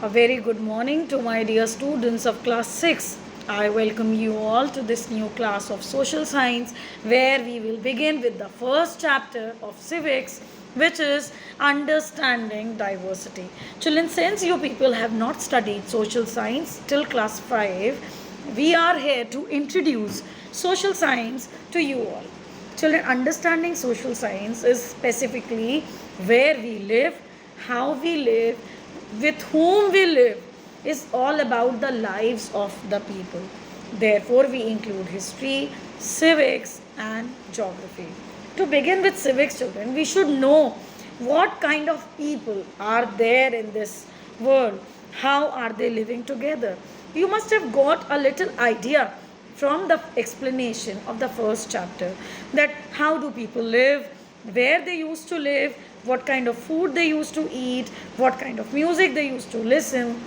A very good morning to my dear students of class 6. I welcome you all to this new class of social science where we will begin with the first chapter of civics, which is understanding diversity. Children, since you people have not studied social science till class 5, we are here to introduce social science to you all. Children, understanding social science is specifically where we live, how we live, with whom we live, is all about the lives of the people. Therefore, we include history, civics, and geography. To begin with civics, children, we should know what kind of people are there in this world, how are they living together. You must have got a little idea from the explanation of the first chapter that how do people live, where they used to live, what kind of food they used to eat, what kind of music they used to listen.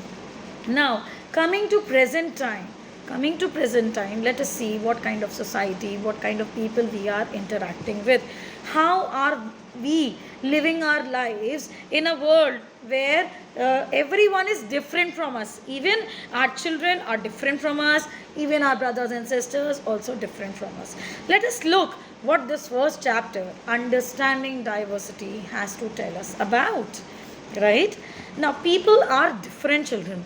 Now, coming to present time, let us see what kind of society, what kind of people we are interacting with. How are we living our lives in a world where everyone is different from us? Even our children are different from us, even our brothers and sisters also different from us. Let us look what this first chapter, understanding diversity, has to tell us about. Right? Now, people are different, children,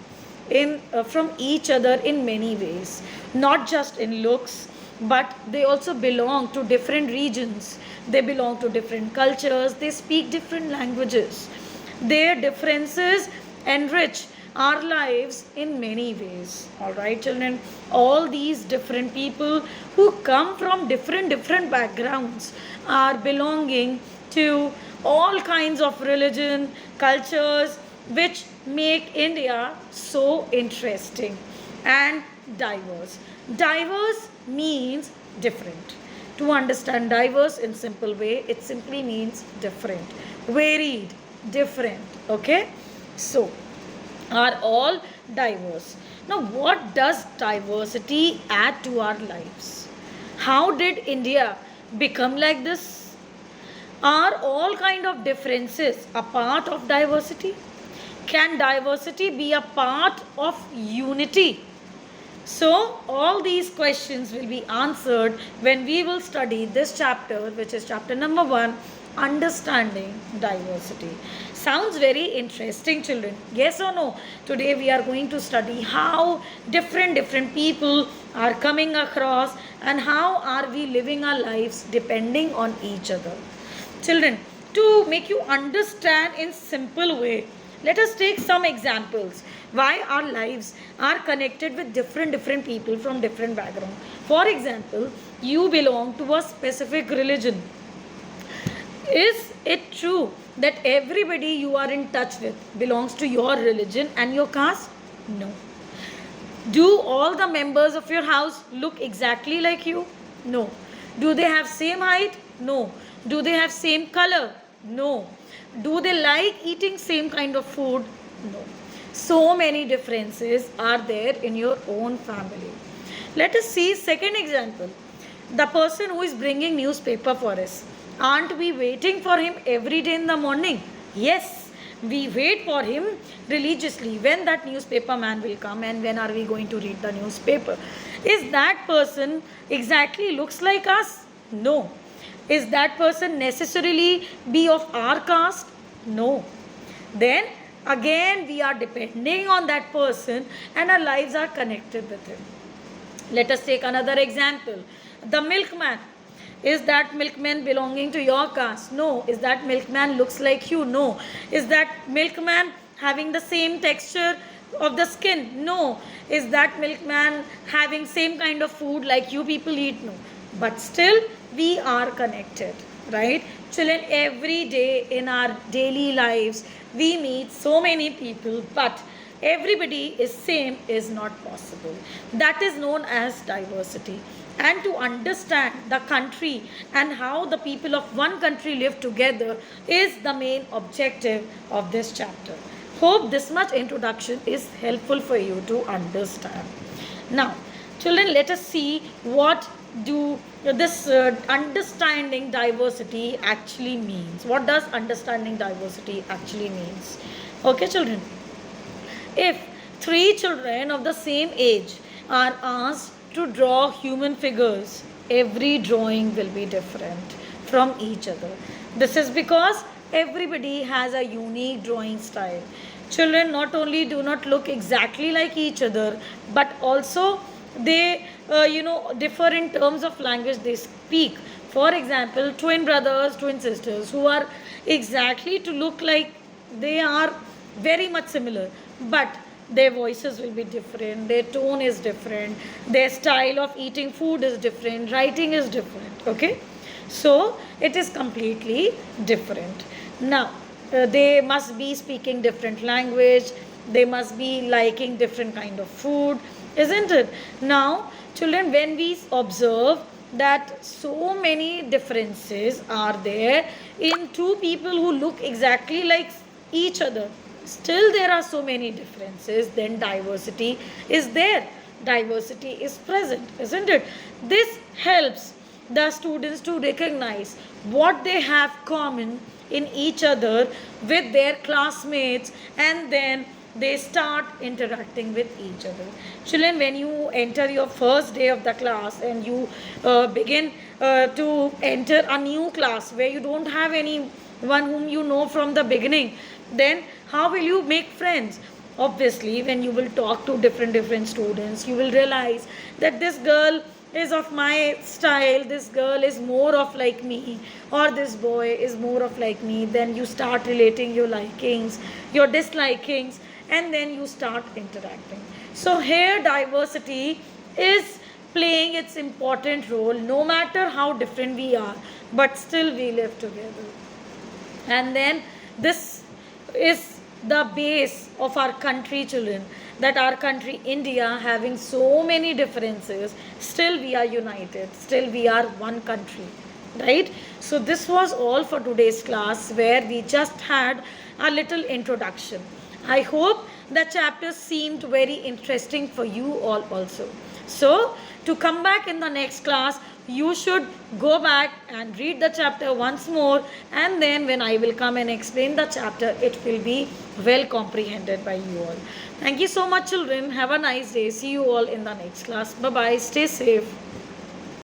from each other in many ways, not just in looks, but they also belong to different regions, they belong to different cultures, they speak different languages. Their differences enrich our lives in many ways. All right, children, all these different people who come from different backgrounds are belonging to all kinds of religion, cultures, which make India so interesting and diverse. Diverse means different. To understand diverse in simple way, it simply means different, varied, different. Okay, so are all diverse. Now, what does diversity add to our lives? How did India become like this? Are all kind of differences a part of diversity? Can diversity be a part of unity? So, all these questions will be answered when we will study this chapter, which is chapter number 1, understanding diversity. Sounds very interesting, children. Yes or no? Today we are going to study how different people are coming across and how are we living our lives depending on each other. Children, to make you understand in simple way, let us take some examples why our lives are connected with different people from different backgrounds. For example, you belong to a specific religion. Is it true that everybody you are in touch with belongs to your religion and your caste? No. Do all the members of your house look exactly like you? No. Do they have same height? No. Do they have same color? No. Do they like eating same kind of food? No. So many differences are there in your own family. Let us see second example. The person who is bringing newspaper for us. Aren't we waiting for him every day in the morning? Yes, we wait for him religiously when that newspaper man will come and when are we going to read the newspaper. Is that person exactly looks like us? No. Is that person necessarily be of our caste? No. Then again we are depending on that person and our lives are connected with him. Let us take another example. The milkman. Is that milkman belonging to your caste? No. Is that milkman looks like you? No. Is that milkman having the same texture of the skin? No. Is that milkman having same kind of food like you people eat? No. But still we are connected, right? Children, every day in our daily lives we meet so many people, but everybody is same is not possible. That is known as diversity. And to understand the country and how the people of one country live together is the main objective of this chapter. Hope this much introduction is helpful for you to understand. Now, children, let us see what do this understanding diversity actually means. What does understanding diversity actually means? Okay, children. If three children of the same age are asked to draw human figures, every drawing will be different from each other. This is because everybody has a unique drawing style. Children not only do not look exactly like each other, but also they differ in terms of language they speak. For example, twin brothers, twin sisters who are exactly to look like, they are very much similar, but their voices will be different, their tone is different, their style of eating food is different, writing is different. Okay, so it is completely different. Now they must be speaking different language, they must be liking different kind of food, isn't it? Now children, when we observe that so many differences are there in two people who look exactly like each other, still there are so many differences, then diversity is there, diversity is present, isn't it? This helps the students to recognize what they have common in each other with their classmates, and then they start interacting with each other. Children, when you enter your first day of the class and you begin to enter a new class where you don't have anyone whom you know from the beginning, then how will you make friends? Obviously, when you will talk to different students, you will realize that this girl is of my style, this girl is more of like me, or this boy is more of like me. Then you start relating your likings, your dislikings, and then you start interacting. So here diversity is playing its important role, no matter how different we are, but still we live together. And then this is the base of our country, children, that our country India, having so many differences, still we are united, still we are one country, right? So this was all for today's class, where we just had a little introduction. I hope the chapter seemed very interesting for you all also. So to come back in the next class, you should go back and read the chapter once more, and then when I will come and explain the chapter, it will be well comprehended by you all. Thank you so much, children. Have a nice day. See you all in the next class. Bye bye. Stay safe.